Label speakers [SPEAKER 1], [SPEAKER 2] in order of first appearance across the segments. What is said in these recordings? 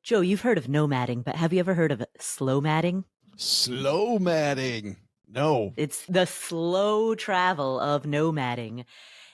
[SPEAKER 1] Joe, you've heard of nomading, but have you ever heard of slow-madding?
[SPEAKER 2] Slow-madding. No.
[SPEAKER 1] It's the slow travel of nomading.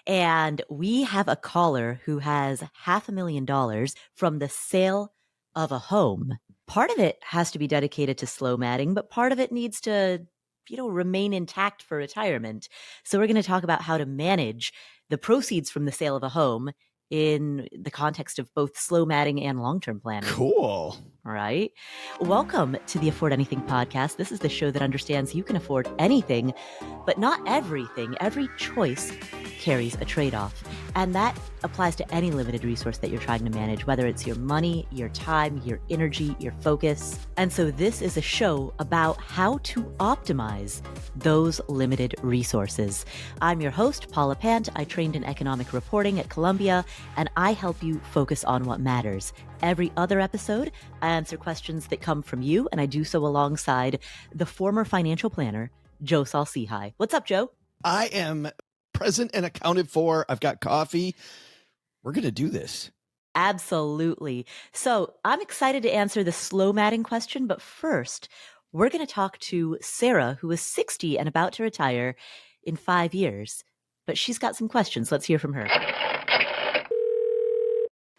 [SPEAKER 1] And we have a caller who has $500,000 from the sale of a home. Part of it has to be dedicated to slow-madding, but part of it needs to, remain intact for retirement. So we're going to talk about how to manage the proceeds from the sale of a home in the context of both slow-madding and long-term planning.
[SPEAKER 2] Cool.
[SPEAKER 1] All right. Welcome to the Afford Anything podcast. This is the show that understands you can afford anything, but not everything. Every choice carries a trade-off. And that applies to any limited resource that you're trying to manage, whether it's your money, your time, your energy, your focus. And so this is a show about how to optimize those limited resources. I'm your host, Paula Pant. I trained in economic reporting at Columbia, and I help you focus on what matters. Every other episode, I answer questions that come from you, and I do so alongside the former financial planner, Joe Saul-Sehy. What's up, Joe?
[SPEAKER 2] I am present and accounted for. I've got coffee. We're going to do this.
[SPEAKER 1] Absolutely. So I'm excited to answer the slow-madding question, but first, we're going to talk to Sara, who is 60 and about to retire in 5 years. But she's got some questions. Let's hear from her.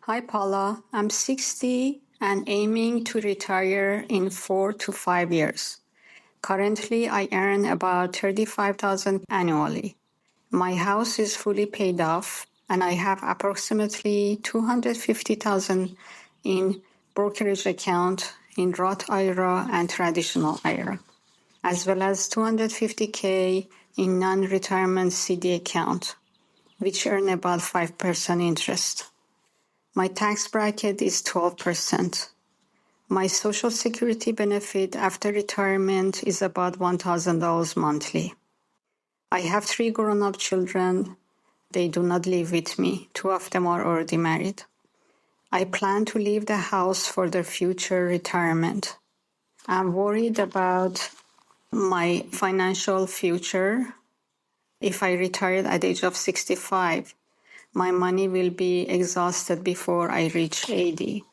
[SPEAKER 3] Hi, Paula. I'm 60 and aiming to retire in 4 to 5 years. Currently, I earn about $35,000 annually. My house is fully paid off, and I have approximately $250,000 in brokerage account in Roth IRA and traditional IRA, as well as $250K in non-retirement CD account, which earn about 5% interest. My tax bracket is 12%. My Social Security benefit after retirement is about $1,000 monthly. I have 3 grown-up children. They do not live with me. 2 of them are already married. I plan to leave the house for their future retirement. I'm worried about my financial future. If I retire at the age of 65, my money will be exhausted before I reach 80.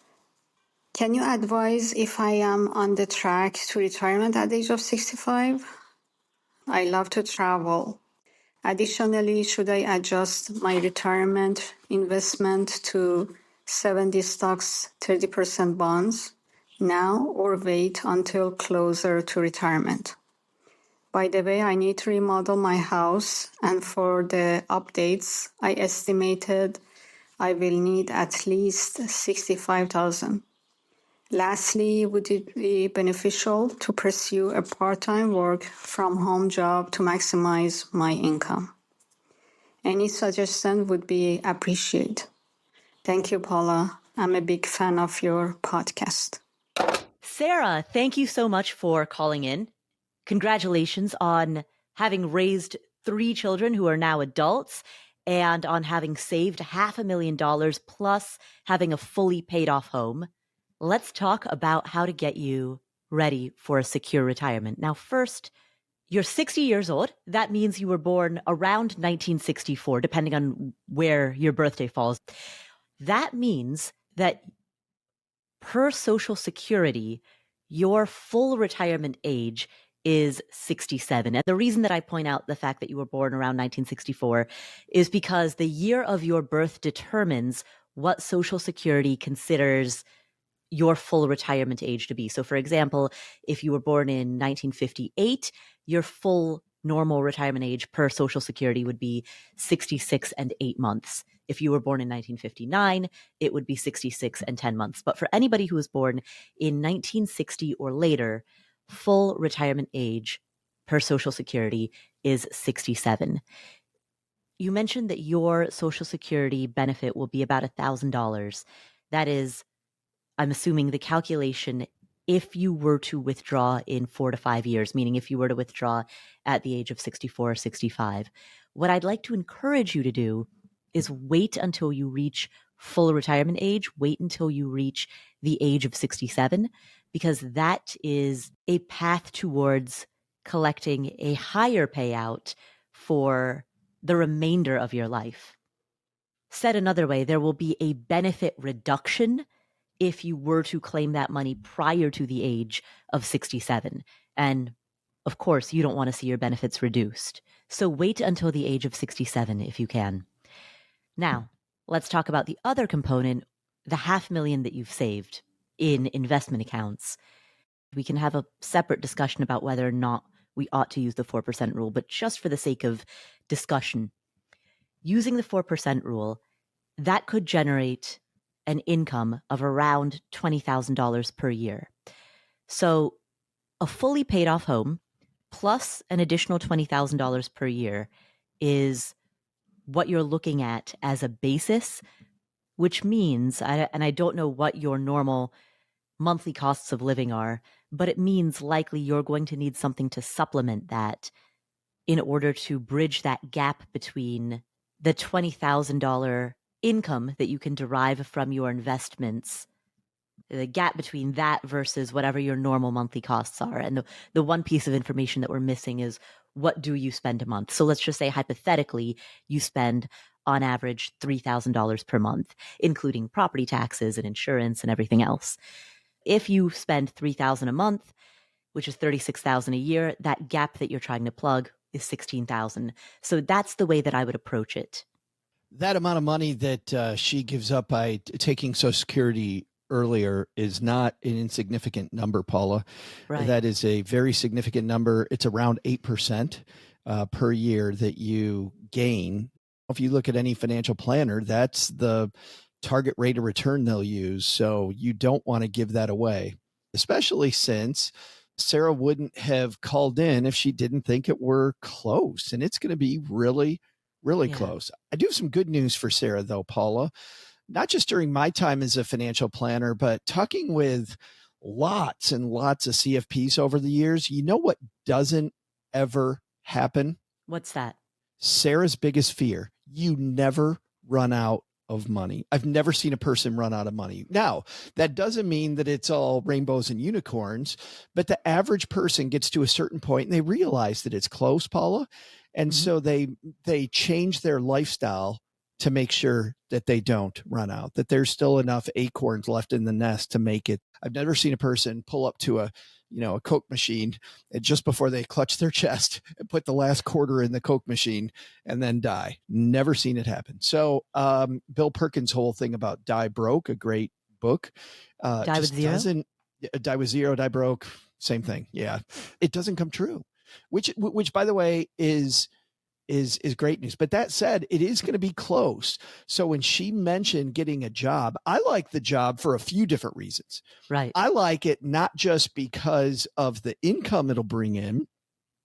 [SPEAKER 3] Can you advise if I am on the track to retirement at the age of 65? I love to travel. Additionally, should I adjust my retirement investment to 70 stocks, 30% bonds now or wait until closer to retirement? By the way, I need to remodel my house, and for the updates, I estimated I will need at least $65,000. Lastly, would it be beneficial to pursue a part-time work from home job to maximize my income? Any suggestion would be appreciated. Thank you, Paula. I'm a big fan of your podcast.
[SPEAKER 1] Sara, thank you so much for calling in. Congratulations on having raised 3 children who are now adults and on having saved $500,000 plus having a fully paid off home. Let's talk about how to get you ready for a secure retirement. Now, first, you're 60 years old. That means you were born around 1964, depending on where your birthday falls. That means that per Social Security, your full retirement age is 67. And the reason that I point out the fact that you were born around 1964 is because the year of your birth determines what Social Security considers your full retirement age to be. So for example, if you were born in 1958, your full normal retirement age per Social Security would be 66 and 8 months. If you were born in 1959, it would be 66 and 10 months. But for anybody who was born in 1960 or later, full retirement age per Social Security is 67. You mentioned that your Social Security benefit will be about $1,000. That is, I'm assuming, the calculation if you were to withdraw in 4 to 5 years, meaning if you were to withdraw at the age of 64 or 65. What I'd like to encourage you to do is wait until you reach full retirement age, wait until you reach the age of 67, because that is a path towards collecting a higher payout for the remainder of your life. Said another way, there will be a benefit reduction if you were to claim that money prior to the age of 67. And of course, you don't want to see your benefits reduced. So wait until the age of 67 if you can. Now, let's talk about the other component, the $500,000 that you've saved in investment accounts. We can have a separate discussion about whether or not we ought to use the 4% rule, but just for the sake of discussion, using the 4% rule, that could generate an income of around $20,000 per year. So a fully paid off home plus an additional $20,000 per year is what you're looking at as a basis, which means, and I don't know what your normal monthly costs of living are, but it means likely you're going to need something to supplement that in order to bridge that gap between the $20,000 income that you can derive from your investments, the gap between that versus whatever your normal monthly costs are. And the one piece of information that we're missing is, what do you spend a month? So let's just say hypothetically, you spend on average $3,000 per month, including property taxes and insurance and everything else. If you spend $3,000 a month, which is $36,000 a year, that gap that you're trying to plug is $16,000. So that's the way that I would approach it.
[SPEAKER 2] That amount of money that she gives up by taking Social Security earlier is not an insignificant number, Paula.
[SPEAKER 1] Right.
[SPEAKER 2] That is a very significant number. It's around 8% per year that you gain. If you look at any financial planner, that's the target rate of return they'll use. So you don't want to give that away, especially since Sara wouldn't have called in if she didn't think it were close. And it's going to be really close. I do have some good news for Sara, though, Paula. Not just during my time as a financial planner, but talking with lots and lots of CFPs over the years. You know what doesn't ever happen?
[SPEAKER 1] What's that?
[SPEAKER 2] Sara's biggest fear: you never run out of money. I've never seen a person run out of money. Now, that doesn't mean that it's all rainbows and unicorns, but the average person gets to a certain point and they realize that it's close, Paula. And so they change their lifestyle to make sure that they don't run out, that there's still enough acorns left in the nest to make it. I've never seen a person pull up to a Coke machine and just before they clutch their chest and put the last quarter in the Coke machine and then die. Never seen it happen. So Bill Perkins' whole thing about die broke, a great book,
[SPEAKER 1] Die with zero?
[SPEAKER 2] Die with zero, die broke, same thing. Yeah. It doesn't come true, which by the way is great news. But that said, it is going to be close. So when she mentioned getting a job, I like the job for a few different reasons.
[SPEAKER 1] Right.
[SPEAKER 2] I like it not just because of the income it'll bring in.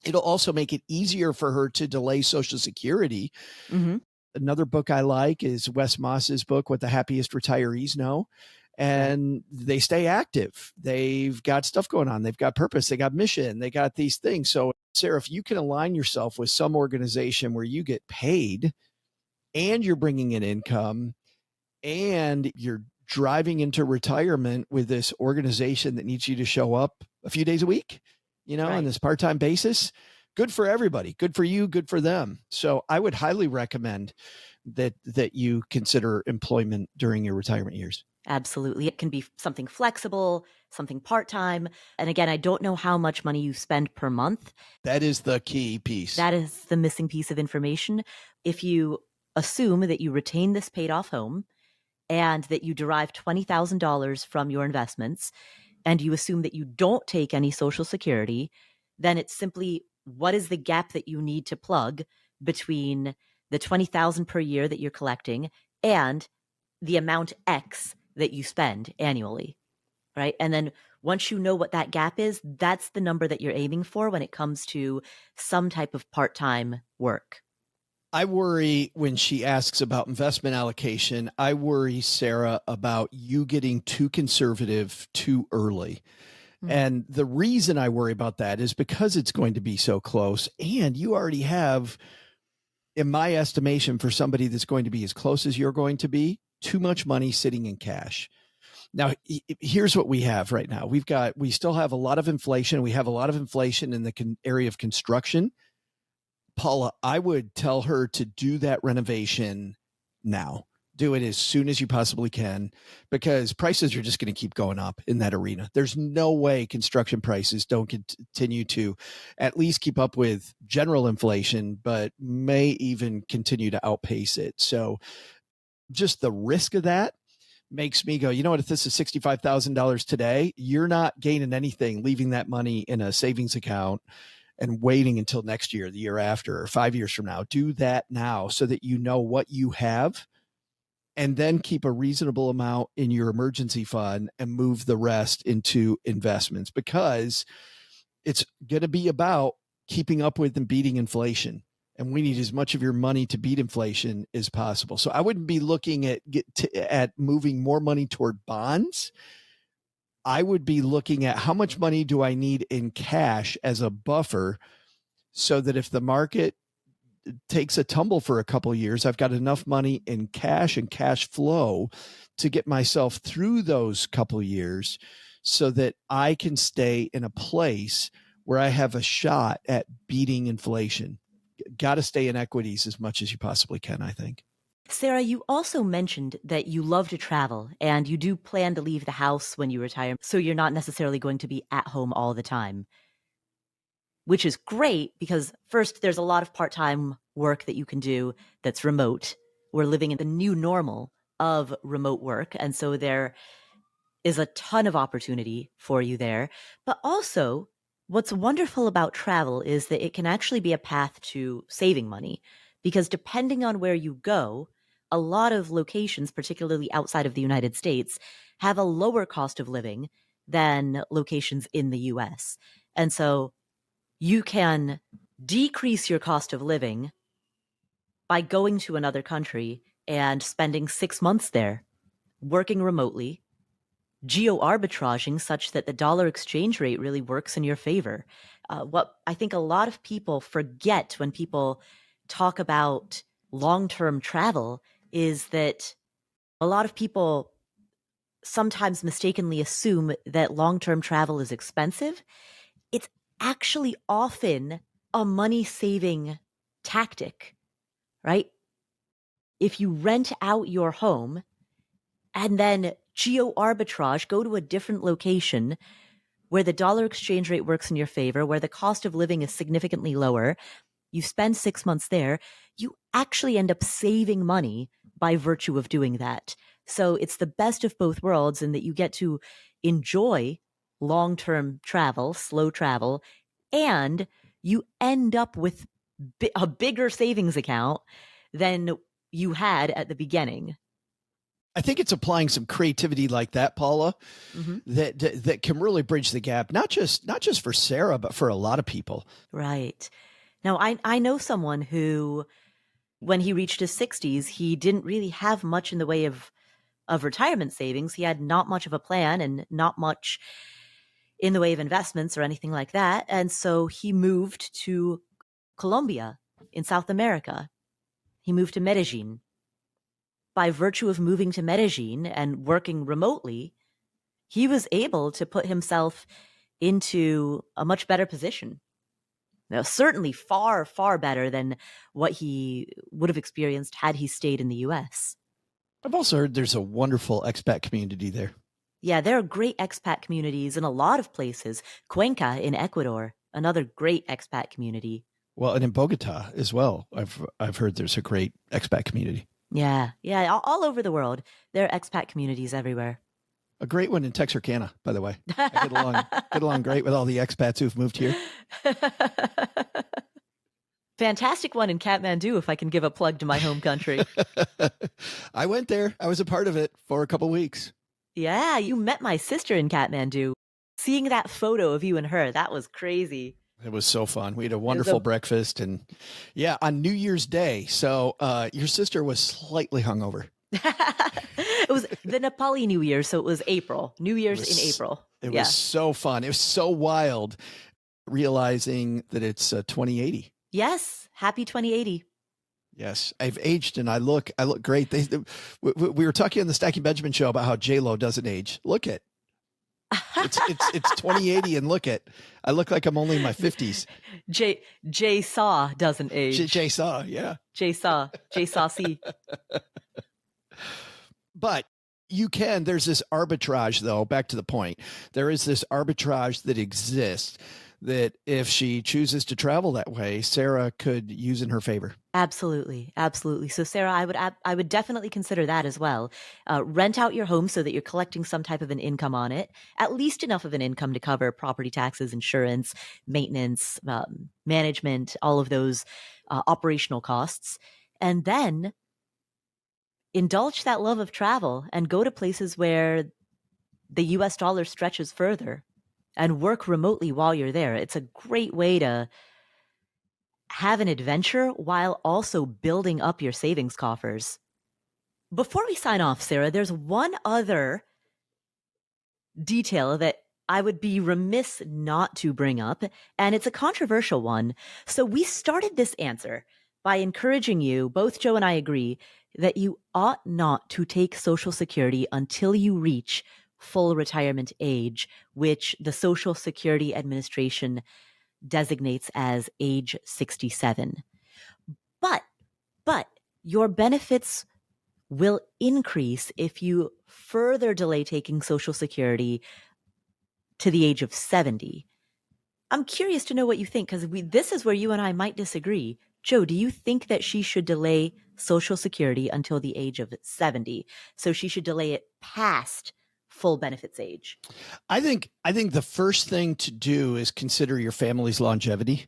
[SPEAKER 2] It'll also make it easier for her to delay Social Security.
[SPEAKER 1] Mm-hmm.
[SPEAKER 2] Another book I like is Wes Moss's book, What the Happiest Retirees Know. And they stay active. They've got stuff going on. They've got purpose. They got mission. They got these things. So Sara, if you can align yourself with some organization where you get paid and you're bringing in income and you're driving into retirement with this organization that needs you to show up a few days a week, on this part-time basis, good for everybody. Good for you. Good for them. So I would highly recommend that you consider employment during your retirement years.
[SPEAKER 1] Absolutely. It can be something flexible, something part-time. And again, I don't know how much money you spend per month.
[SPEAKER 2] That is the key piece.
[SPEAKER 1] That is the missing piece of information. If you assume that you retain this paid off home and that you derive $20,000 from your investments, and you assume that you don't take any Social Security, then it's simply, what is the gap that you need to plug between the $20,000 per year that you're collecting and the amount X that you spend annually, right? And then once you know what that gap is, that's the number that you're aiming for when it comes to some type of part-time work.
[SPEAKER 2] I worry when she asks about investment allocation, I worry, Sara, about you getting too conservative too early. And the reason I worry about that is because it's going to be so close, and you already have, in my estimation, for somebody that's going to be as close as you're going to be, too much money sitting in cash. Now, here's what we have right now. We still have a lot of inflation. We have a lot of inflation in the area of construction. Paula, I would tell her to do that renovation now. do it as soon as you possibly can, because prices are just going to keep going up in that arena. There's no way construction prices don't continue to at least keep up with general inflation, but may even continue to outpace it. So just the risk of that makes me go, you know what, if this is $65,000 today, you're not gaining anything leaving that money in a savings account and waiting until next year, the year after, or 5 years from now. Do that now so that you know what you have, and then keep a reasonable amount in your emergency fund and move the rest into investments, because it's going to be about keeping up with and beating inflation. And we need as much of your money to beat inflation as possible. So I wouldn't be looking at moving more money toward bonds. I would be looking at how much money do I need in cash as a buffer, so that if the market takes a tumble for a couple of years, I've got enough money in cash and cash flow to get myself through those couple of years, so that I can stay in a place where I have a shot at beating inflation. Got to stay in equities as much as you possibly can, I think.
[SPEAKER 1] Sara, you also mentioned that you love to travel and you do plan to leave the house when you retire, so you're not necessarily going to be at home all the time, which is great because, first, there's a lot of part-time work that you can do that's remote. We're living in the new normal of remote work, and so there is a ton of opportunity for you there. But also, what's wonderful about travel is that it can actually be a path to saving money, because depending on where you go, a lot of locations, particularly outside of the United States, have a lower cost of living than locations in the US. And so you can decrease your cost of living by going to another country and spending 6 months there, working remotely, geo-arbitraging such that the dollar exchange rate really works in your favor. What I think a lot of people forget when people talk about long-term travel is that a lot of people sometimes mistakenly assume that long-term travel is expensive. It's actually often a money-saving tactic, right? If you rent out your home and then geo-arbitrage, go to a different location where the dollar exchange rate works in your favor, where the cost of living is significantly lower, you spend 6 months there, you actually end up saving money by virtue of doing that. So it's the best of both worlds in that you get to enjoy long-term travel, slow travel, and you end up with a bigger savings account than you had at the beginning.
[SPEAKER 2] I think it's applying some creativity like that, Paula, that can really bridge the gap, not just for Sara, but for a lot of people.
[SPEAKER 1] Right. Now, I know someone who, when he reached his 60s, he didn't really have much in the way of retirement savings. He had not much of a plan and not much in the way of investments or anything like that. And so he moved to Colombia in South America. He moved to Medellin. By virtue of moving to Medellin and working remotely, he was able to put himself into a much better position. Now, certainly far, far better than what he would have experienced had he stayed in the US.
[SPEAKER 2] I've also heard there's a wonderful expat community there.
[SPEAKER 1] Yeah, there are great expat communities in a lot of places. Cuenca in Ecuador, another great expat community.
[SPEAKER 2] Well, and in Bogota as well. I've heard there's a great expat community.
[SPEAKER 1] Yeah, all over the world. There are expat communities everywhere.
[SPEAKER 2] A great one in Texarkana, by the way. I get along great with all the expats who've moved here.
[SPEAKER 1] Fantastic one in Kathmandu, if I can give a plug to my home country.
[SPEAKER 2] I went there. I was a part of it for a couple weeks.
[SPEAKER 1] Yeah, you met my sister in Kathmandu. Seeing that photo of you and her, that was crazy.
[SPEAKER 2] It was so fun. We had a wonderful breakfast, and yeah, on New Year's Day. So your sister was slightly hungover.
[SPEAKER 1] It was the Nepali New Year, so it was April. New Year's in April.
[SPEAKER 2] It was so fun. It was so wild, realizing that it's 2080.
[SPEAKER 1] Yes, happy 2080.
[SPEAKER 2] Yes, I've aged and I look great. We were talking on the Stacking Benjamin show about how J-Lo doesn't age. Look at it's 2080 and I look like I'm only in my 50s.
[SPEAKER 1] Jay Saw doesn't age.
[SPEAKER 2] Jay Saw, yeah.
[SPEAKER 1] Jay Saw-Sehy.
[SPEAKER 2] But there's this arbitrage, though, back to the point. There is this arbitrage that exists that if she chooses to travel that way, Sara could use in her favor.
[SPEAKER 1] Absolutely. Absolutely. So Sara, I would definitely consider that as well. Rent out your home so that you're collecting some type of an income on it, at least enough of an income to cover property taxes, insurance, maintenance, management, all of those operational costs. And then indulge that love of travel and go to places where the US dollar stretches further and work remotely while you're there. It's a great way to have an adventure while also building up your savings coffers. Before we sign off, Sara, there's one other detail that I would be remiss not to bring up, and it's a controversial one. So we started this answer by encouraging you, both Joe and I agree, that you ought not to take Social Security until you reach full retirement age, which the Social Security Administration designates as age 67. But your benefits will increase if you further delay taking Social Security to the age of 70. I'm curious to know what you think, because this is where you and I might disagree. Joe, do you think that she should delay Social Security until the age of 70? So she should delay it past full benefits age?
[SPEAKER 2] I think the first thing to do is consider your family's longevity.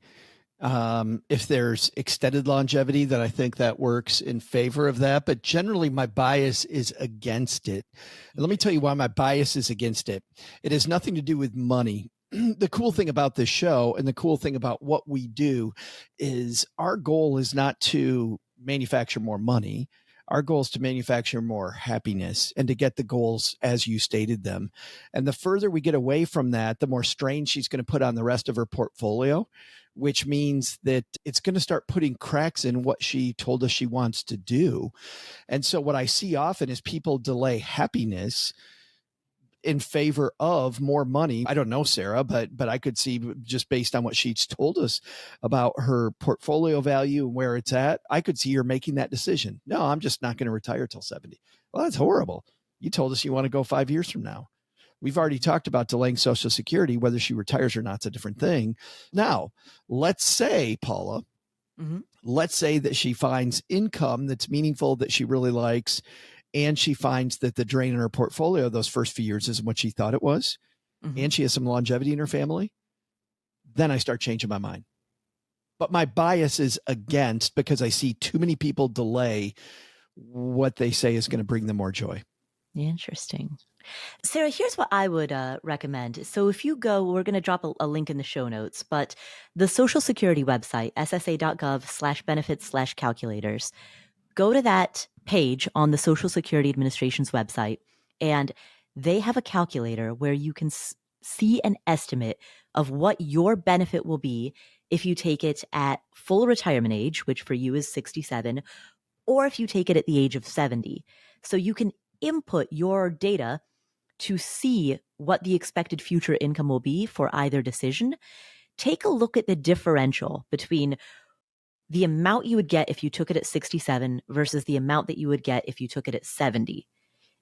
[SPEAKER 2] If there's extended longevity, then I think that works in favor of that. But generally, my bias is against it. And let me tell you why my bias is against it. It has nothing to do with money. The cool thing about this show and the cool thing about what we do is our goal is not to manufacture more money. Our goal is to manufacture more happiness and to get the goals as you stated them. And the further we get away from that, the more strain she's going to put on the rest of her portfolio, which means that it's going to start putting cracks in what she told us she wants to do. And so what I see often is people delay happiness in favor of more money. I don't know, Sara, but I could see, just based on what she's told us about her portfolio value and where it's at, I could see her making that decision. No, I'm just not going to retire till 70. Well, that's horrible. You told us you want to go 5 years from now. We've already talked about delaying Social Security. Whether she retires or not is a different thing. Now, let's say, Paula, let's say that she finds income that's meaningful, that she really likes, and she finds that the drain in her portfolio those first few years isn't what she thought it was, and she has some longevity in her family, then I start changing my mind. But my bias is against, because I see too many people delay what they say is going to bring them more joy.
[SPEAKER 1] Interesting. Sara, here's what I would recommend. So if you go, we're going to drop a link in the show notes, but the Social Security website, ssa.gov/benefits/calculators, go to that page on the Social Security Administration's website, and they have a calculator where you can see an estimate of what your benefit will be if you take it at full retirement age, which for you is 67, or if you take it at the age of 70. So you can input your data to see what the expected future income will be for either decision. Take a look at the differential between the amount you would get if you took it at 67 versus the amount that you would get if you took it at 70.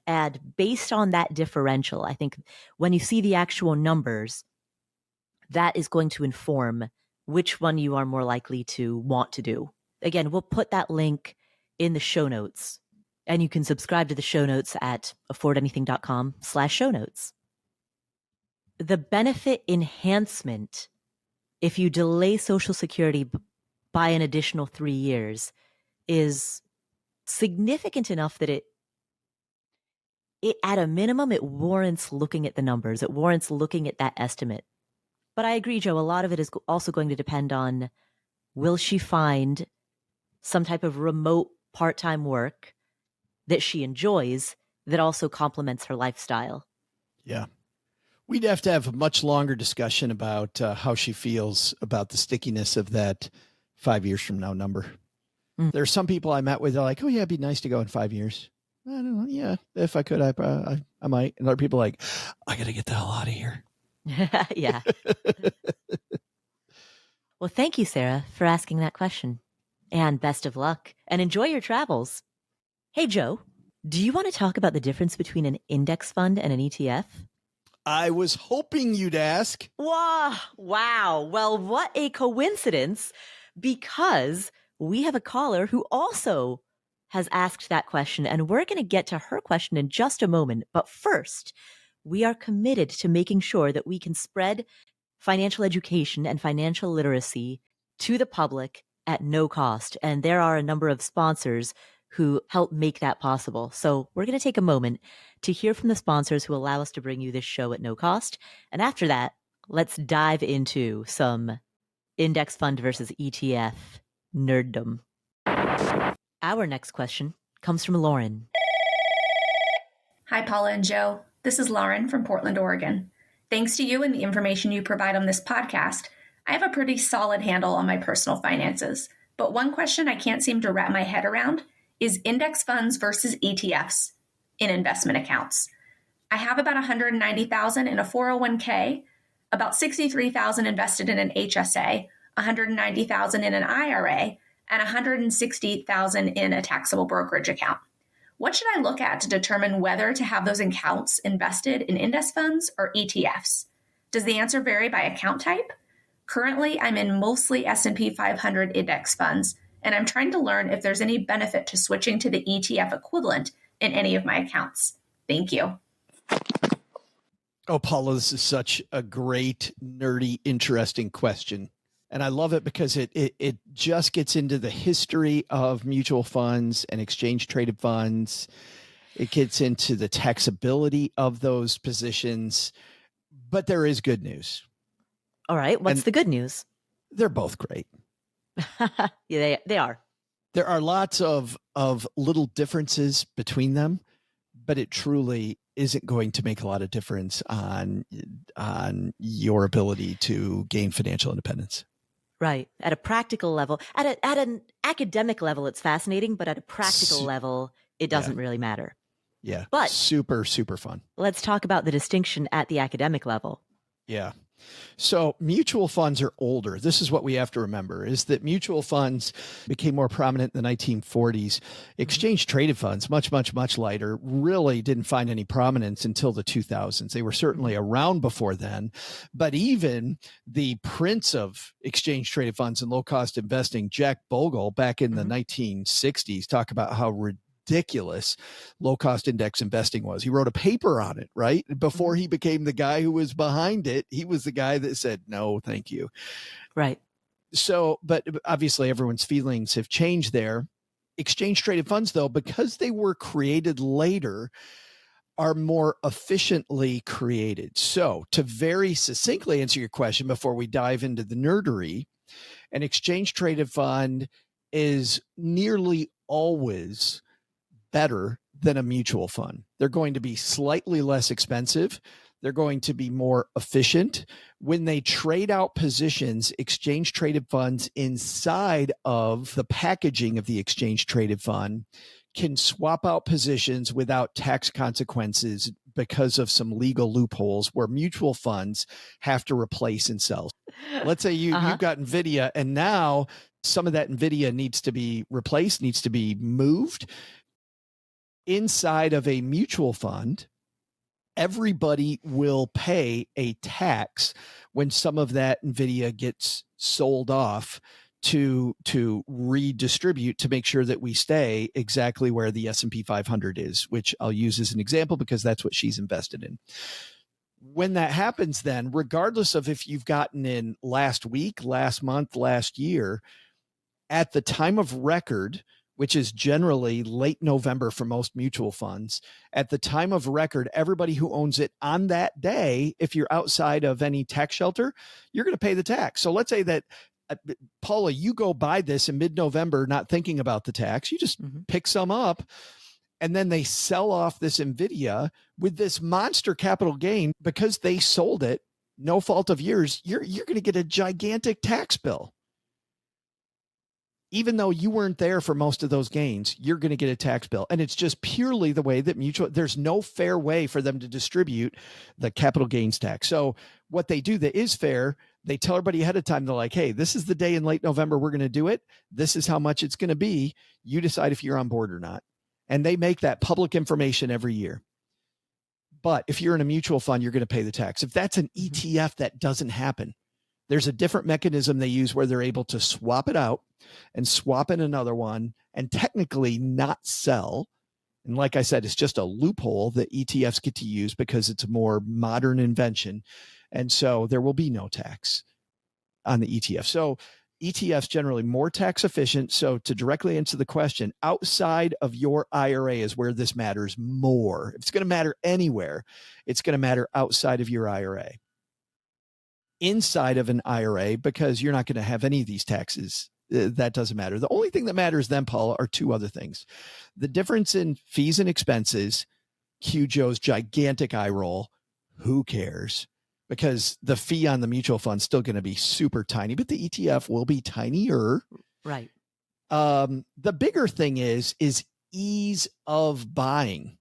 [SPEAKER 1] And based on that differential, I think when you see the actual numbers, that is going to inform which one you are more likely to want to do. Again, we'll put that link in the show notes, and you can subscribe to the show notes at affordanything.com/show notes. The benefit enhancement, if you delay Social Security by an additional 3 years, is significant enough that it at a minimum, it warrants looking at the numbers. It warrants looking at that estimate. But I agree, Joe, a lot of it is also going to depend on, will she find some type of remote part-time work that she enjoys that also complements her lifestyle?
[SPEAKER 2] Yeah. We'd have to have a much longer discussion about how she feels about the stickiness of that 5 years from now number. There are some people I met with, they're like, oh yeah, it'd be nice to go in 5 years. I don't know. Yeah, if I could, I might. And other people are like, I got to get the hell out of here.
[SPEAKER 1] Yeah. Well, thank you, Sara, for asking that question. And best of luck. And enjoy your travels. Hey, Joe. Do you want to talk about the difference between an index fund and an ETF?
[SPEAKER 2] I was hoping you'd ask.
[SPEAKER 1] Wow. Well, what a coincidence, because we have a caller who also has asked that question, and we're going to get to her question in just a moment. But first, we are committed to making sure that we can spread financial education and financial literacy to the public at no cost. And there are a number of sponsors who help make that possible. So we're going to take a moment to hear from the sponsors who allow us to bring you this show at no cost. And after that, let's dive into some index fund versus ETF nerddom. Our next question comes from Lauren.
[SPEAKER 4] Hi, Paula and Joe. This is Lauren from Portland, Oregon. Thanks to you and the information you provide on this podcast, I have a pretty solid handle on my personal finances. But one question I can't seem to wrap my head around is index funds versus ETFs in investment accounts. I have about $190,000 in a 401k, about $63,000 invested in an HSA, $190,000 in an IRA, and $160,000 in a taxable brokerage account. What should I look at to determine whether to have those accounts invested in index funds or ETFs? Does the answer vary by account type? Currently, I'm in mostly S&P 500 index funds, and I'm trying to learn if there's any benefit to switching to the ETF equivalent in any of my accounts. Thank you.
[SPEAKER 2] Oh, Paula, this is such a great, nerdy, interesting question. And I love it because it just gets into the history of mutual funds and exchange traded funds. It gets into the taxability of those positions, but there is good news.
[SPEAKER 1] All right. What's the good news?
[SPEAKER 2] They're both great.
[SPEAKER 1] Yeah, they are.
[SPEAKER 2] There are lots of little differences between them, but it truly isn't going to make a lot of difference on your ability to gain financial independence.
[SPEAKER 1] Right. At a practical level, at an academic level, it's fascinating, but at a practical level, it doesn't really matter.
[SPEAKER 2] Yeah.
[SPEAKER 1] But
[SPEAKER 2] super, super fun.
[SPEAKER 1] Let's talk about the distinction at the academic level.
[SPEAKER 2] Yeah. So mutual funds are older. This is what we have to remember, is that mutual funds became more prominent in the 1940s. Exchange traded funds, much, much, much lighter, really didn't find any prominence until the 2000s. They were certainly around before then, but even the prince of exchange traded funds and low cost investing, Jack Bogle, back in the 1960s, talk about how ridiculous low-cost index investing was. He wrote a paper on it, right? Before he became the guy who was behind it, he was the guy that said, no, thank you.
[SPEAKER 1] Right.
[SPEAKER 2] So, but obviously everyone's feelings have changed there. Exchange traded funds, though, because they were created later, are more efficiently created. So to very succinctly answer your question before we dive into the nerdery, an exchange traded fund is nearly always better than a mutual fund. They're going to be slightly less expensive. They're going to be more efficient. When they trade out positions, exchange traded funds inside of the packaging of the exchange traded fund can swap out positions without tax consequences because of some legal loopholes where mutual funds have to replace and sell. Let's say you've got NVIDIA, and now some of that NVIDIA needs to be replaced, needs to be moved. Inside of a mutual fund, everybody will pay a tax when some of that NVIDIA gets sold off to redistribute to make sure that we stay exactly where the S&P 500 is, which I'll use as an example because that's what she's invested in. When that happens, then, regardless of if you've gotten in last week, last month, last year, at the time of record, which is generally late November for most mutual funds, at the time of record, everybody who owns it on that day, if you're outside of any tax shelter, you're going to pay the tax. So let's say that, Paula, you go buy this in mid-November, not thinking about the tax. You just pick some up, and then they sell off this NVIDIA with this monster capital gain because they sold it, no fault of yours. You're going to get a gigantic tax bill. Even though you weren't there for most of those gains, you're going to get a tax bill. And it's just purely the way that there's no fair way for them to distribute the capital gains tax. So what they do that is fair, they tell everybody ahead of time, they're like, hey, this is the day in late November we're going to do it. This is how much it's going to be. You decide if you're on board or not. And they make that public information every year. But if you're in a mutual fund, you're going to pay the tax. If that's an ETF, that doesn't happen. There's a different mechanism they use where they're able to swap it out and swap in another one and technically not sell. And like I said, it's just a loophole that ETFs get to use because it's a more modern invention. And so there will be no tax on the ETF. So ETFs generally more tax efficient. So to directly answer the question, outside of your IRA is where this matters more. If it's going to matter anywhere, it's going to matter outside of your IRA. Inside of an IRA, because you're not going to have any of these taxes, that doesn't matter. The only thing that matters then, Paula, are two other things. The difference in fees and expenses. Cue Joe's gigantic eye roll. Who cares? Because the fee on the mutual fund is still going to be super tiny, but the ETF will be tinier.
[SPEAKER 1] Right.
[SPEAKER 2] The bigger thing is ease of buying,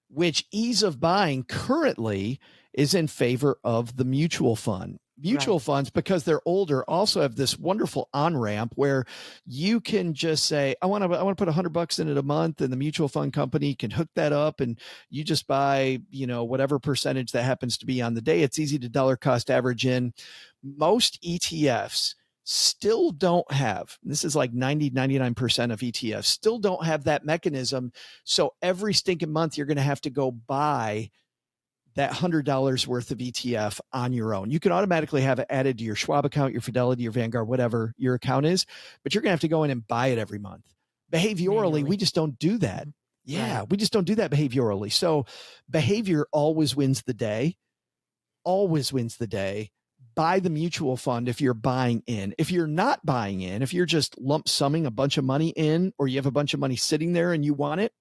[SPEAKER 2] which ease of buying currently is in favor of the mutual fund. Mutual funds, because they're older, also have this wonderful on-ramp where you can just say, I want to put $100 in it a month, and the mutual fund company can hook that up, and you just buy, whatever percentage that happens to be on the day. It's easy to dollar cost average in. Most ETFs still don't have, this is like 99% of ETFs still don't have that mechanism. So every stinking month, you're going to have to go buy that $100 worth of ETF on your own. You can automatically have it added to your Schwab account, your Fidelity, your Vanguard, whatever your account is, but you're going to have to go in and buy it every month. Behaviorally,
[SPEAKER 1] Manually.
[SPEAKER 2] We just don't do that. Yeah,
[SPEAKER 1] Right.
[SPEAKER 2] we just don't do that behaviorally. So behavior always wins the day, always wins the day. Buy the mutual fund if you're buying in. If you're not buying in, if you're just lump summing a bunch of money in, or you have a bunch of money sitting there and you want it,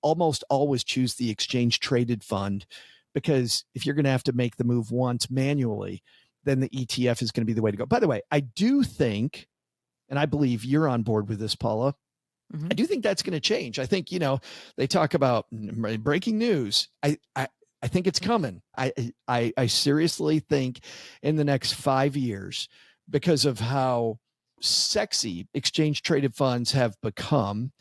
[SPEAKER 2] almost always choose the exchange traded fund. Because if you're going to have to make the move once manually, then the ETF is going to be the way to go. By the way, I do think, and I believe you're on board with this, Paula, I do think that's going to change. I think, they talk about breaking news. I think it's coming. I seriously think in the next 5 years, because of how sexy exchange traded funds have become,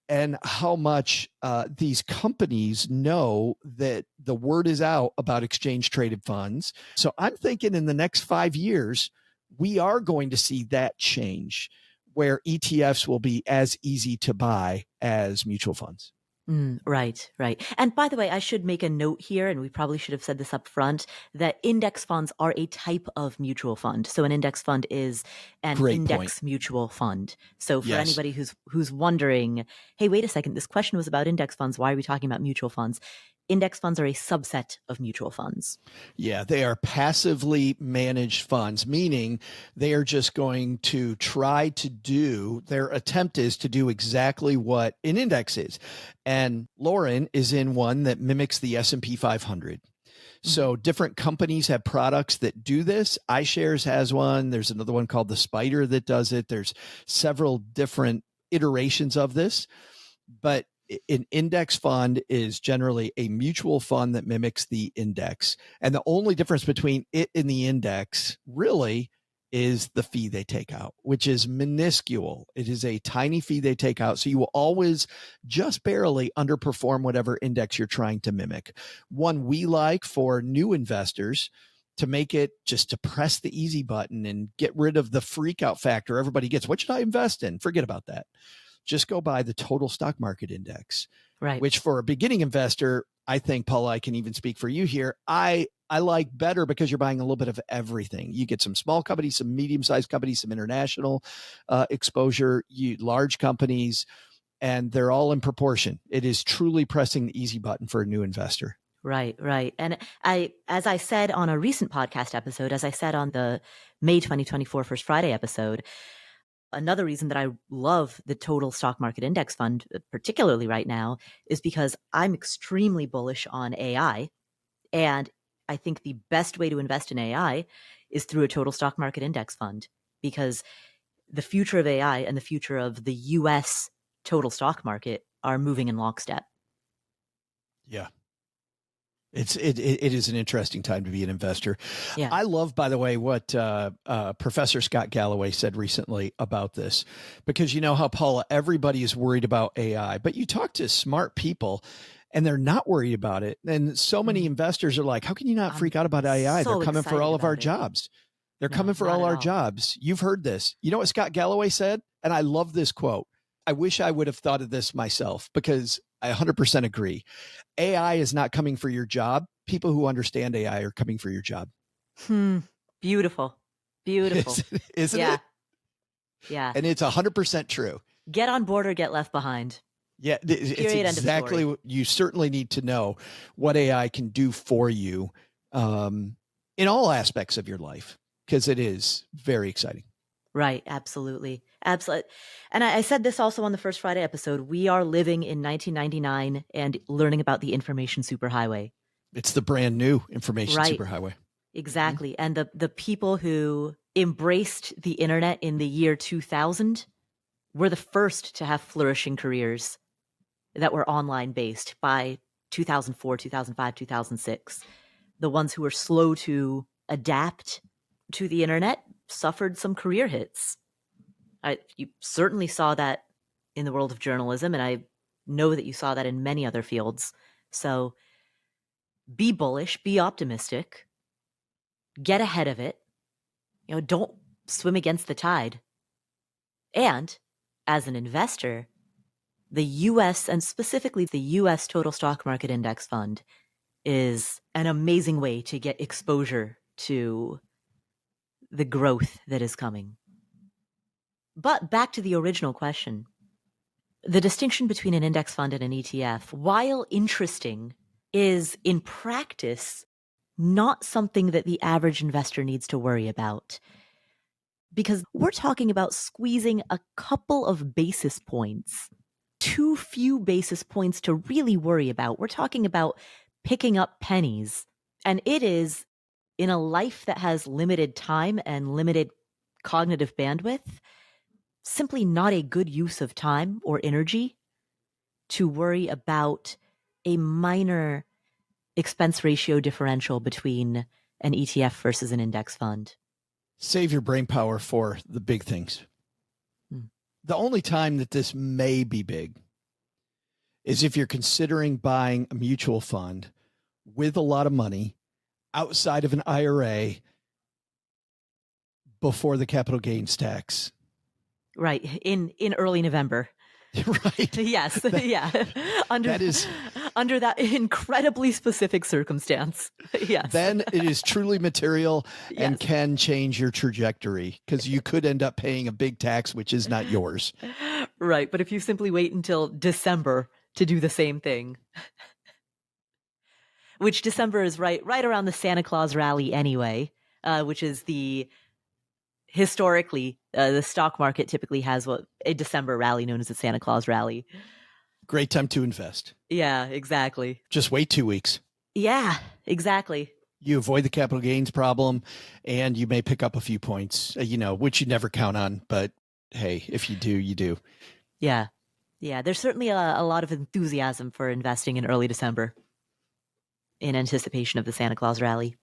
[SPEAKER 2] and how much these companies know that the word is out about exchange traded funds. So I'm thinking in the next 5 years, we are going to see that change where ETFs will be as easy to buy as mutual funds.
[SPEAKER 1] Right. And by the way, I should make a note here, and we probably should have said this up front, that index funds are a type of mutual fund. So an index fund is an
[SPEAKER 2] Great
[SPEAKER 1] index
[SPEAKER 2] point.
[SPEAKER 1] mutual fund. So for
[SPEAKER 2] Yes.
[SPEAKER 1] anybody who's wondering, hey, wait a second, this question was about index funds. Why are we talking about mutual funds? Index funds are a subset of mutual funds.
[SPEAKER 2] Yeah, they are passively managed funds, meaning they are just going to try to do, their attempt is to do exactly what an index is. And Lauren is in one that mimics the S&P 500. So different companies have products that do this. iShares has one. There's another one called the Spider that does it. There's several different iterations of this, but an index fund is generally a mutual fund that mimics the index. And the only difference between it and the index really is the fee they take out, which is minuscule. It is a tiny fee they take out. So you will always just barely underperform whatever index you're trying to mimic. One we like for new investors, to make it just to press the easy button and get rid of the freak out factor everybody gets. What should I invest in? Forget about that. Just go buy the total stock market index,
[SPEAKER 1] Right.
[SPEAKER 2] which for a beginning investor, I think, Paula, I can even speak for you here. I like better because you're buying a little bit of everything. You get some small companies, some medium-sized companies, some international exposure, large companies, and they're all in proportion. It is truly pressing the easy button for a new investor.
[SPEAKER 1] Right. And as I said on a recent podcast episode, as I said on the May 2024 First Friday episode, another reason that I love the total stock market index fund, particularly right now, is because I'm extremely bullish on AI. And I think the best way to invest in AI is through a total stock market index fund, because the future of AI and the future of the US total stock market are moving in lockstep.
[SPEAKER 2] Yeah. It is an interesting time to be an investor.
[SPEAKER 1] Yeah.
[SPEAKER 2] I love, by the way, what Professor Scott Galloway said recently about this, because you know how, Paula, everybody is worried about AI, but you talk to smart people and they're not worried about it. And so many investors are like, how can you not freak out about AI?
[SPEAKER 1] so
[SPEAKER 2] They're coming for
[SPEAKER 1] excited
[SPEAKER 2] all of our
[SPEAKER 1] about it.
[SPEAKER 2] jobs. They're
[SPEAKER 1] No,
[SPEAKER 2] coming for
[SPEAKER 1] not
[SPEAKER 2] all
[SPEAKER 1] at
[SPEAKER 2] our
[SPEAKER 1] all.
[SPEAKER 2] jobs. You've heard this. You know what Scott Galloway said? And I love this quote. I wish I would have thought of this myself, because I 100% agree. AI is not coming for your job. People who understand AI are coming for your job.
[SPEAKER 1] Beautiful. Beautiful.
[SPEAKER 2] Isn't
[SPEAKER 1] Yeah.
[SPEAKER 2] it?
[SPEAKER 1] Yeah.
[SPEAKER 2] And it's 100% true.
[SPEAKER 1] Get on board or get left behind.
[SPEAKER 2] Yeah, it's
[SPEAKER 1] Period, end of
[SPEAKER 2] exactly
[SPEAKER 1] story.
[SPEAKER 2] what you certainly need to know what AI can do for you in all aspects of your life, because it is very exciting.
[SPEAKER 1] Right. Absolutely. Absolutely. And I said this also on the First Friday episode. We are living in 1999 and learning about the information superhighway.
[SPEAKER 2] It's the brand new information
[SPEAKER 1] Right.
[SPEAKER 2] superhighway.
[SPEAKER 1] Exactly. And the people who embraced the internet in the year 2000 were the first to have flourishing careers that were online based by 2004, 2005, 2006. The ones who were slow to adapt to the internet suffered some career hits. You certainly saw that in the world of journalism, and I know that you saw that in many other fields. So be bullish, be optimistic, get ahead of it. Don't swim against the tide. And as an investor, the US, and specifically the US Total Stock Market Index Fund, is an amazing way to get exposure to the growth that is coming. But back to the original question. The distinction between an index fund and an ETF, while interesting, is in practice not something that the average investor needs to worry about. Because we're talking about squeezing a couple of basis points, too few basis points to really worry about. We're talking about picking up pennies. And it is, in a life that has limited time and limited cognitive bandwidth, simply not a good use of time or energy to worry about a minor expense ratio differential between an ETF versus an index fund.
[SPEAKER 2] Save your brain power for the big things. The only time that this may be big is if you're considering buying a mutual fund with a lot of money outside of an IRA before the capital gains tax.
[SPEAKER 1] Right. In early November.
[SPEAKER 2] Right.
[SPEAKER 1] Yes. Yeah. Under that incredibly specific circumstance. Yes.
[SPEAKER 2] Then it is truly material and
[SPEAKER 1] Yes.
[SPEAKER 2] can change your trajectory, because you could end up paying a big tax, which is not yours.
[SPEAKER 1] Right. But if you simply wait until December to do the same thing, which December is right around the Santa Claus rally anyway, which is historically, the stock market typically has a December rally known as the Santa Claus rally.
[SPEAKER 2] Great time to invest.
[SPEAKER 1] Yeah, exactly.
[SPEAKER 2] Just wait 2 weeks.
[SPEAKER 1] Yeah, exactly.
[SPEAKER 2] You avoid the capital gains problem, and you may pick up a few points, which you never count on. But hey, if you do, you do.
[SPEAKER 1] Yeah. Yeah. There's certainly a lot of enthusiasm for investing in early December in anticipation of the Santa Claus rally.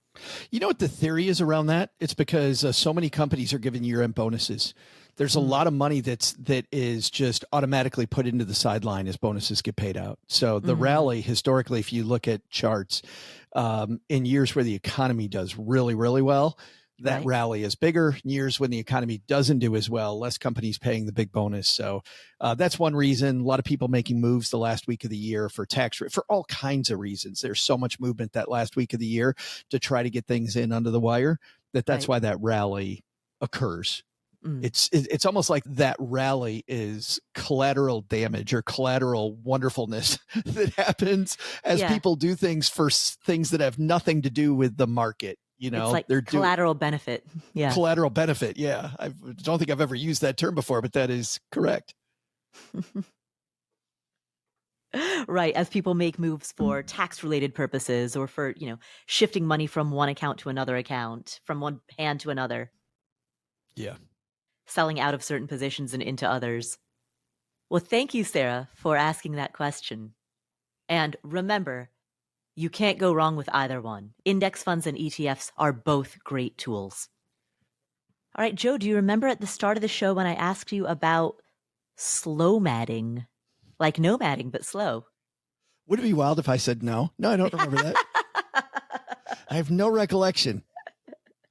[SPEAKER 2] You know what the theory is around that? It's because so many companies are giving year-end bonuses. There's a lot of money that is just automatically put into the sideline as bonuses get paid out. So the rally, historically, if you look at charts, in years where the economy does really, really well, that rally is bigger. In years when the economy doesn't do as well, less companies paying the big bonus. So that's one reason. A lot of people making moves the last week of the year for for all kinds of reasons. There's so much movement that last week of the year to try to get things in under the wire that's why that rally occurs. It's almost like that rally is collateral damage or collateral wonderfulness that happens as people do things for things that have nothing to do with the market. It's
[SPEAKER 1] like they're collateral benefit. Yeah.
[SPEAKER 2] Collateral benefit. Yeah. I don't think I've ever used that term before, but that is correct.
[SPEAKER 1] Right. As people make moves for tax related purposes or for, shifting money from one account to another account, from one hand to another.
[SPEAKER 2] Yeah.
[SPEAKER 1] Selling out of certain positions and into others. Well, thank you, Sara, for asking that question. And remember, You can't go wrong with either one. Index funds and ETFs are both great tools. All right, Joe, do you remember at the start of the show when I asked you about slow-madding? Like nomading, but slow.
[SPEAKER 2] Would it be wild if I said no? No, I don't remember that. I have no recollection.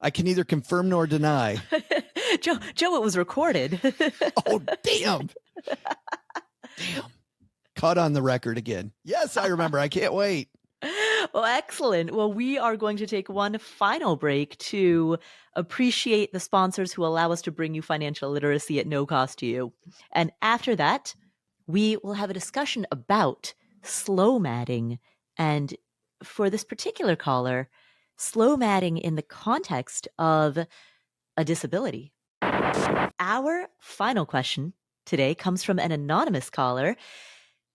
[SPEAKER 2] I can neither confirm nor deny.
[SPEAKER 1] Joe, it was recorded.
[SPEAKER 2] Oh, damn. Damn. Caught on the record again. Yes, I remember. I can't wait.
[SPEAKER 1] Well, excellent. Well, we are going to take one final break to appreciate the sponsors who allow us to bring you financial literacy at no cost to you. And after that, we will have a discussion about slow-madding. And for this particular caller, slow-madding in the context of a disability. Our final question today comes from an anonymous caller.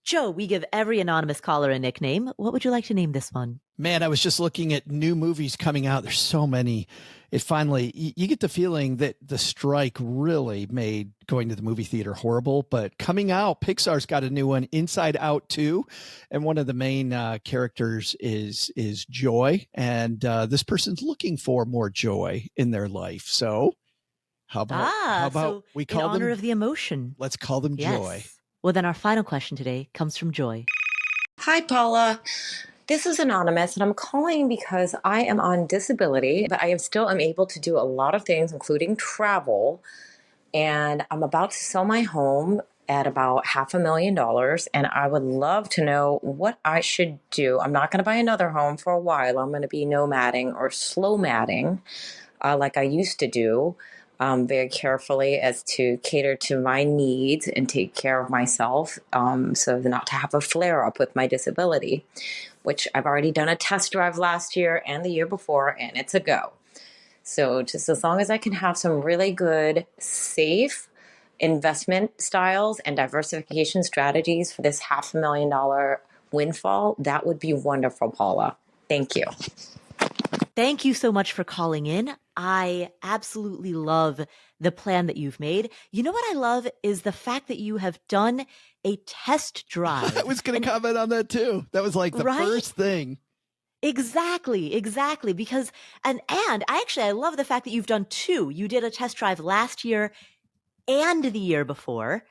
[SPEAKER 1] Joe, we give every anonymous caller a nickname. What would you like to name this one?
[SPEAKER 2] Man, I was just looking at new movies coming out. There's so many. It finally, you get the feeling that the strike really made going to the movie theater horrible. But coming out, Pixar's got a new one, Inside Out 2. And one of the main characters is joy. And this person's looking for more joy in their life. So how about
[SPEAKER 1] so
[SPEAKER 2] we call
[SPEAKER 1] in honor
[SPEAKER 2] them,
[SPEAKER 1] of the emotion.
[SPEAKER 2] let's call them Joy.
[SPEAKER 1] Well, then our final question today comes from Joy.
[SPEAKER 5] Hi, Paula. This is anonymous, and I'm calling because I am on disability, but I am able to do a lot of things, including travel. And I'm about to sell my home at about $500,000, and I would love to know what I should do. I'm not going to buy another home for a while. I'm going to be nomading or slow-madding like I used to do. Very carefully as to cater to my needs and take care of myself so as not to have a flare up with my disability, which I've already done a test drive last year and the year before, and it's a go. So just as long as I can have some really good, safe investment styles and diversification strategies for this $500,000 windfall, that would be wonderful, Paula. Thank you.
[SPEAKER 1] Thank you so much for calling in. I absolutely love the plan that you've made. You know what I love is the fact that you have done a test drive.
[SPEAKER 2] I was going to comment on that too. That was like the first thing.
[SPEAKER 1] Exactly. Because, and I love the fact that you've done two. You did a test drive last year and the year before,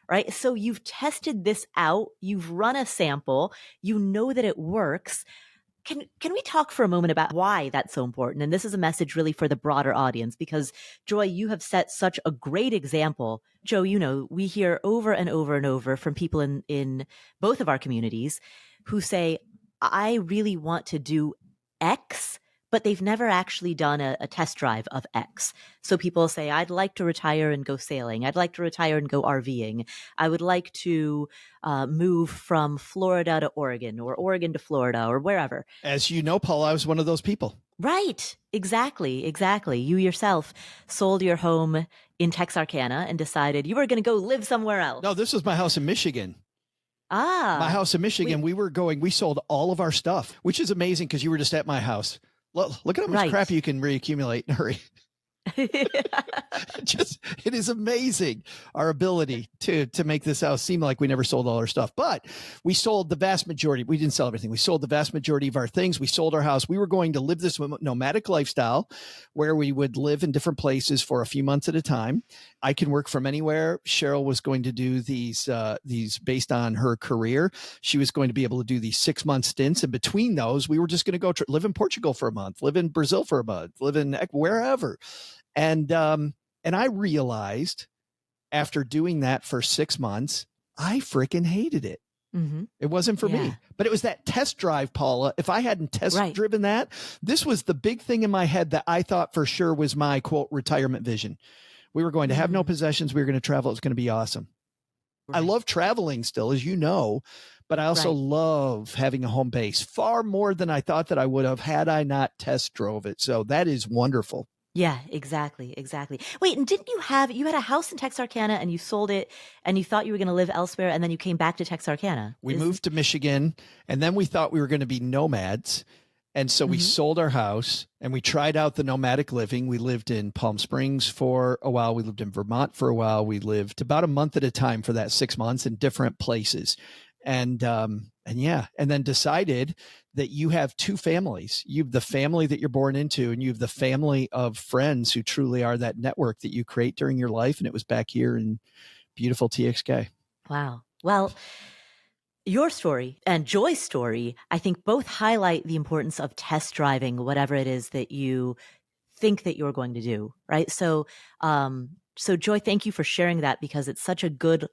[SPEAKER 1] right? So you've tested this out. You've run a sample. You know that it works. Can we talk for a moment about why that's so important? And this is a message really for the broader audience, because Joy, you have set such a great example. Joe, you know, we hear over and over and over from people in both of our communities who say, I really want to do X, but they've never actually done a test drive of X. So people say, I'd like to retire and go sailing. I'd like to retire and go RVing. I would like to move from Florida to Oregon or Oregon to Florida or wherever.
[SPEAKER 2] As you know, Paul, I was one of those people.
[SPEAKER 1] Right. Exactly. You yourself sold your home in Texarkana and decided you were going to go live somewhere else.
[SPEAKER 2] No, this was my house in Michigan. My house in Michigan. We sold all of our stuff, which is amazing because you were just at my house. Look at how much crap you can reaccumulate in a hurry. It is amazing, our ability to make this house seem like we never sold all our stuff. But we sold the vast majority. We didn't sell everything. We sold the vast majority of our things. We sold our house. We were going to live this nomadic lifestyle where we would live in different places for a few months at a time. I can work from anywhere. Cheryl was going to do these based on her career. She was going to be able to do these 6-month stints. And between those, we were just going to go live in Portugal for a month, live in Brazil for a month, live in wherever. And I realized after doing that for 6 months, I freaking hated it.
[SPEAKER 1] Mm-hmm.
[SPEAKER 2] It wasn't for me, but it was that test drive, Paula. If I hadn't driven that, this was the big thing in my head that I thought for sure was my quote retirement vision. We were going to have no possessions. We were going to travel. It was going to be awesome. Right. I love traveling still, as you know, but I also love having a home base far more than I thought that I would have had I not test drove it. So that is wonderful.
[SPEAKER 1] Yeah, exactly. Wait, and didn't you had a house in Texarkana and you sold it and you thought you were going to live elsewhere and then you came back to Texarkana?
[SPEAKER 2] We moved to Michigan and then we thought we were going to be nomads. And so we sold our house and we tried out the nomadic living. We lived in Palm Springs for a while. We lived in Vermont for a while. We lived about a month at a time for that 6 months in different places. And yeah, and then decided that you have two families. You have the family that you're born into, and you have the family of friends who truly are that network that you create during your life. And it was back here in beautiful TXK.
[SPEAKER 1] Wow. Well, your story and Joy's story, I think both highlight the importance of test driving whatever it is that you think that you're going to do, right? So Joy, thank you for sharing that, because it's such a good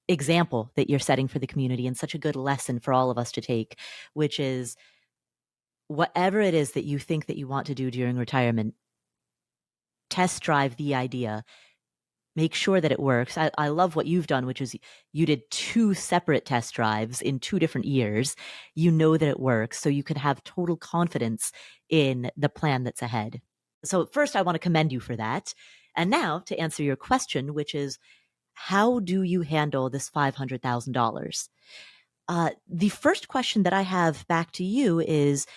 [SPEAKER 1] example that you're setting for the community and such a good lesson for all of us to take, which is whatever it is that you think that you want to do during retirement, test drive the idea. Make sure that it works. I love what you've done, which is you did 2 separate test drives in 2 different years. You know that it works, so you can have total confidence in the plan that's ahead. So first, I want to commend you for that. And now to answer your question, which is, how do you handle this $500,000? The first question that I have back to you is,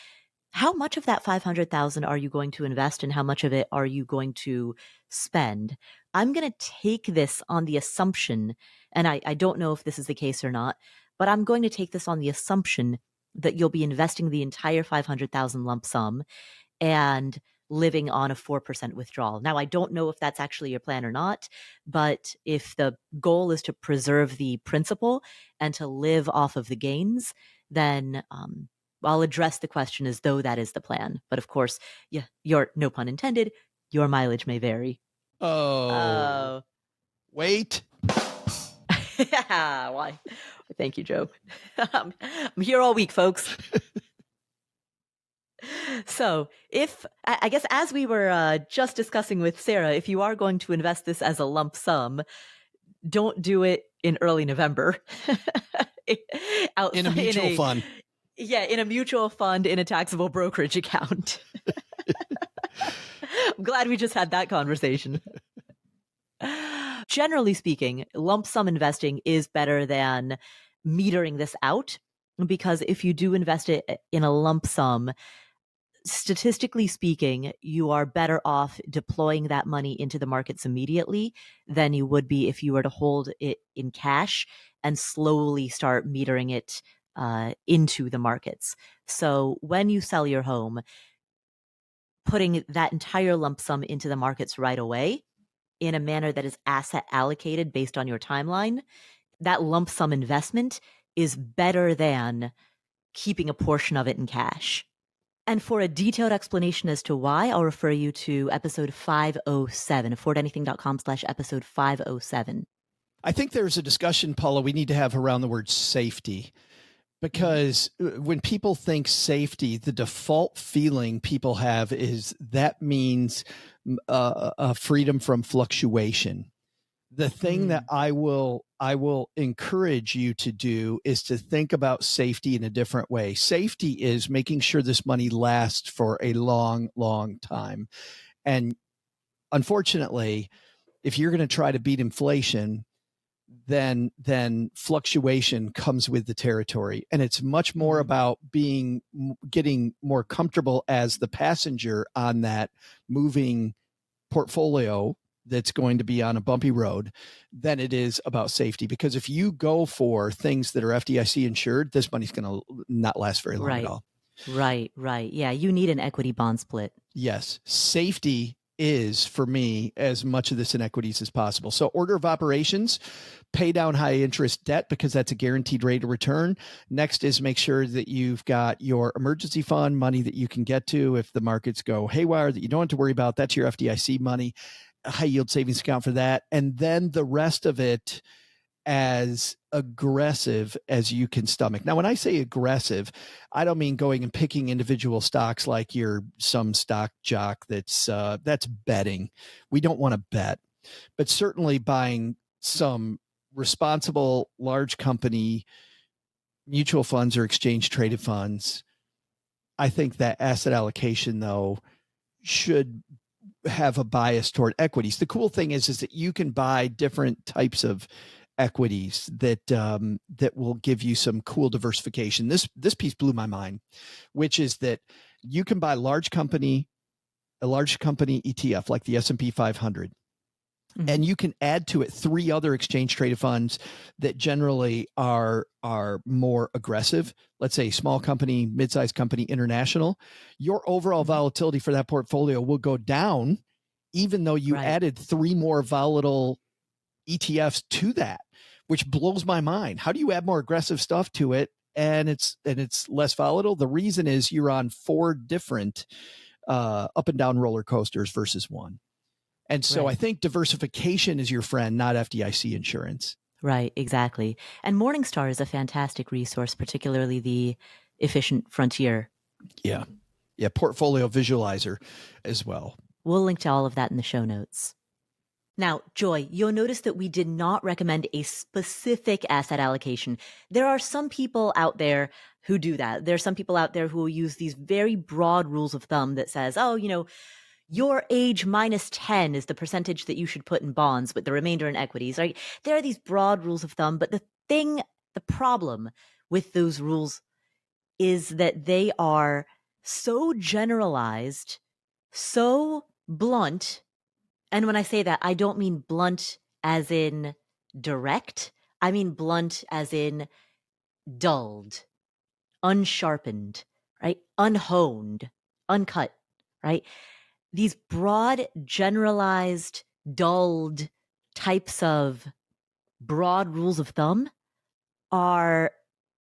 [SPEAKER 1] how much of that 500,000 are you going to invest, and how much of it are you going to spend? I'm going to take this on the assumption, and I don't know if this is the case or not, but I'm going to take this on the assumption that you'll be investing the entire 500,000 lump sum and living on a 4% withdrawal. Now, I don't know if that's actually your plan or not, but if the goal is to preserve the principal and to live off of the gains, then I'll address the question as though that is the plan. But of course, yeah, your, no pun intended, your mileage may vary.
[SPEAKER 2] Oh, wait.
[SPEAKER 1] Yeah, why? Thank you, Joe. I'm here all week, folks. So I guess, as we were just discussing with Sara, if you are going to invest this as a lump sum, don't do it in early November.
[SPEAKER 2] In a mutual fund.
[SPEAKER 1] Yeah, in a mutual fund, in a taxable brokerage account. I'm glad we just had that conversation. Generally speaking, lump sum investing is better than metering this out, because if you do invest it in a lump sum, statistically speaking, you are better off deploying that money into the markets immediately than you would be if you were to hold it in cash and slowly start metering it into the markets. So when you sell your home, putting that entire lump sum into the markets right away in a manner that is asset allocated based on your timeline, that lump sum investment is better than keeping a portion of it in cash. And for a detailed explanation as to why, I'll refer you to episode 507, affordanything.com/episode 507.
[SPEAKER 2] I think there's a discussion, Paula, we need to have around the word safety, because when people think safety, the default feeling people have is that means freedom from fluctuation. The thing that I will encourage you to do is to think about safety in a different way. Safety is making sure this money lasts for a long, long time. And unfortunately, if you're going to try to beat inflation, then fluctuation comes with the territory. And it's much more about getting more comfortable as the passenger on that moving portfolio that's going to be on a bumpy road than it is about safety. Because if you go for things that are FDIC insured, this money's going to not last very long at all.
[SPEAKER 1] Right. Yeah, you need an equity bond split.
[SPEAKER 2] Yes. Safety is, for me, as much of this in equities as possible. So order of operations, pay down high interest debt, because that's a guaranteed rate of return. Next is make sure that you've got your emergency fund money that you can get to if the markets go haywire, that you don't have to worry about. That's your FDIC money, a high yield savings account for that. And then the rest of it as aggressive as you can stomach. Now, when I say aggressive, I don't mean going and picking individual stocks like you're some stock jock that's betting. We don't want to bet, but certainly buying some responsible large company mutual funds or exchange traded funds. I think that asset allocation, though, should have a bias toward equities. The cool thing is that you can buy different types of equities that will give you some cool diversification. This piece blew my mind, which is that you can buy a large company ETF like the S&P 500, And you can add to it 3 other exchange traded funds that generally are more aggressive. Let's say small company, mid-sized company, international. Your overall volatility for that portfolio will go down, even though you added 3 more volatile ETFs to that, which blows my mind. How do you add more aggressive stuff to it and it's less volatile? The reason is you're on 4 different up and down roller coasters versus 1. And so I think diversification is your friend, not FDIC insurance.
[SPEAKER 1] Right, exactly. And Morningstar is a fantastic resource, particularly the Efficient Frontier.
[SPEAKER 2] Yeah. Yeah. Portfolio visualizer as well.
[SPEAKER 1] We'll link to all of that in the show notes. Now, Joy, you'll notice that we did not recommend a specific asset allocation. There are some people out there who do that. There are some people out there who will use these very broad rules of thumb that says, oh, your age minus 10 is the percentage that you should put in bonds with the remainder in equities, right? There are these broad rules of thumb, but the problem with those rules is that they are so generalized, so blunt. And when I say that, I don't mean blunt as in direct. I mean blunt as in dulled, unsharpened, right? Unhoned, uncut, right? These broad, generalized, dulled types of broad rules of thumb are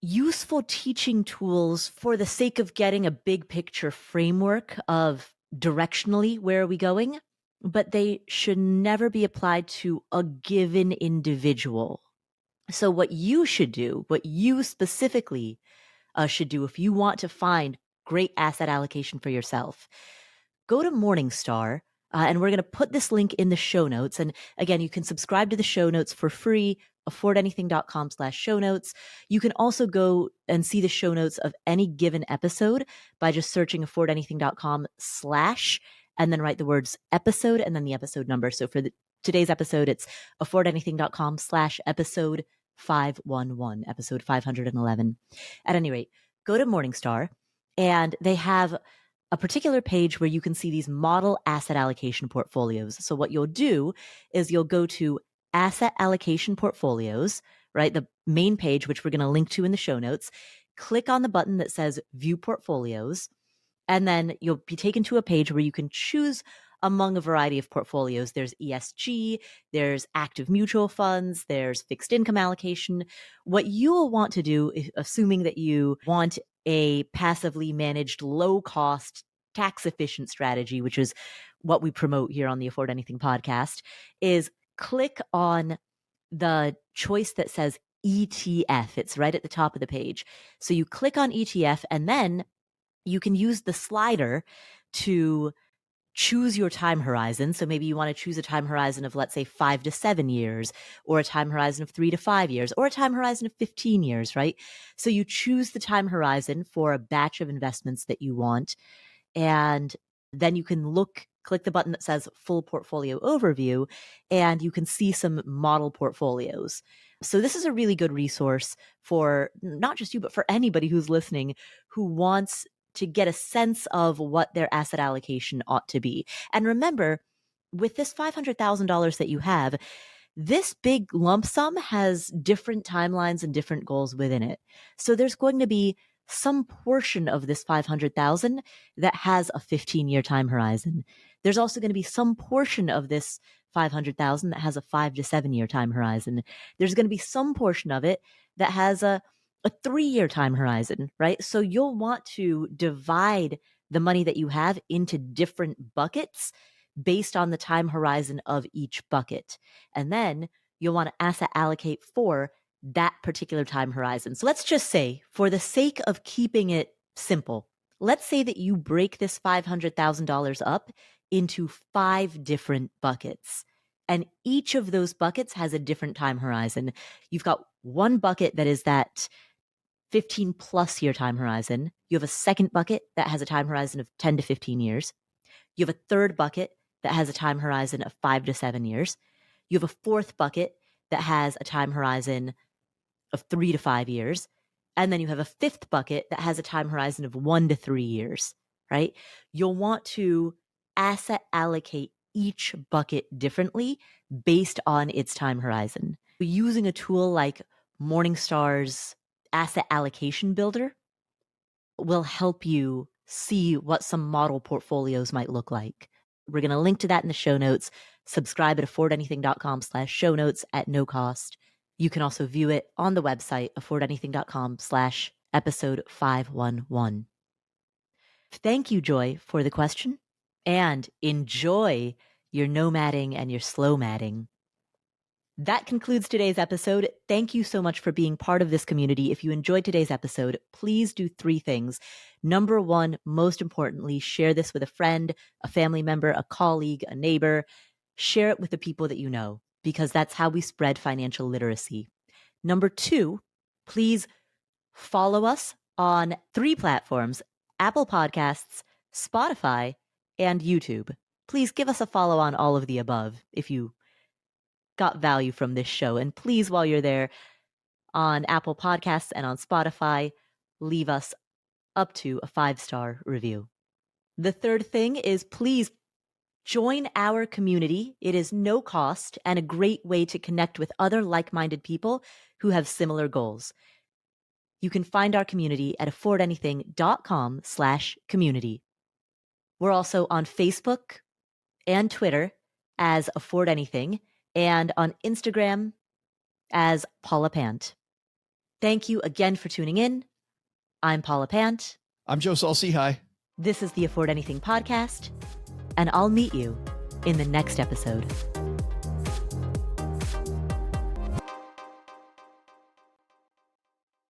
[SPEAKER 1] useful teaching tools for the sake of getting a big picture framework of directionally where are we going, but they should never be applied to a given individual. So what you should do, what you specifically should do if you want to find great asset allocation for yourself, go to Morningstar, and we're going to put this link in the show notes. And again, you can subscribe to the show notes for free, affordanything.com/show notes. You can also go and see the show notes of any given episode by just searching affordanything.com/ and then write the words episode and then the episode number. So for today's episode, it's affordanything.com/episode 511, episode 511. At any rate, go to Morningstar, and they have a particular page where you can see these model asset allocation portfolios. So what you'll do is you'll go to asset allocation portfolios, right? The main page, which we're going to link to in the show notes. Click on the button that says view portfolios, and then you'll be taken to a page where you can choose among a variety of portfolios. There's ESG, there's active mutual funds, there's fixed income allocation. What you will want to do, assuming that you want a passively managed, low-cost, tax-efficient strategy, which is what we promote here on the Afford Anything podcast, is click on the choice that says ETF. It's right at the top of the page. So you click on ETF, and then you can use the slider to choose your time horizon. So maybe you want to choose a time horizon of, let's say, 5 to 7 years, or a time horizon of 3 to 5 years, or a time horizon of 15 years, right? So you choose the time horizon for a batch of investments that you want, and then you can click the button that says full portfolio overview, and you can see some model portfolios. So this is a really good resource for not just you, but for anybody who's listening who wants to get a sense of what their asset allocation ought to be. And remember, with this $500,000 that you have, this big lump sum has different timelines and different goals within it. So there's going to be some portion of this 500,000 that has a 15-year time horizon. There's also going to be some portion of this 500,000 that has a 5 to 7 year time horizon. There's going to be some portion of it that has a 3-year time horizon, right? So you'll want to divide the money that you have into different buckets based on the time horizon of each bucket. And then you'll want to asset allocate for that particular time horizon. So let's just say, for the sake of keeping it simple, let's say that you break this $500,000 up into 5 different buckets. And each of those buckets has a different time horizon. You've got one bucket that is that 15 plus year time horizon. You have a second bucket that has a time horizon of 10 to 15 years. You have a third bucket that has a time horizon of 5 to 7 years. You have a fourth bucket that has a time horizon of 3 to 5 years. And then you have a fifth bucket that has a time horizon of 1 to 3 years, right? You'll want to asset allocate each bucket differently based on its time horizon. Using a tool like Morningstar's Asset Allocation Builder will help you see what some model portfolios might look like. We're going to link to that in the show notes. Subscribe at affordanything.com/show notes at no cost. You can also view it on the website, affordanything.com/episode 511. Thank you, Joy, for the question, and enjoy your nomading and your slow-madding. That concludes today's episode. Thank you so much for being part of this community. If you enjoyed today's episode, please do 3 things. Number 1, most importantly, share this with a friend, a family member, a colleague, a neighbor. Share it with the people that you know, because that's how we spread financial literacy. Number 2, please follow us on 3 platforms: Apple Podcasts, Spotify, and YouTube. Please give us a follow on all of the above if you got value from this show. And please, while you're there on Apple Podcasts and on Spotify, leave us up to a 5-star review. The third thing is, please join our community. It is no cost and a great way to connect with other like-minded people who have similar goals. You can find our community at affordanything.com/community. We're also on Facebook and Twitter as Afford Anything, and on Instagram as Paula Pant. Thank you again for tuning in. I'm Paula Pant.
[SPEAKER 2] I'm Joe Saul-Sehy.
[SPEAKER 1] This is the Afford Anything podcast, and I'll meet you in the next episode.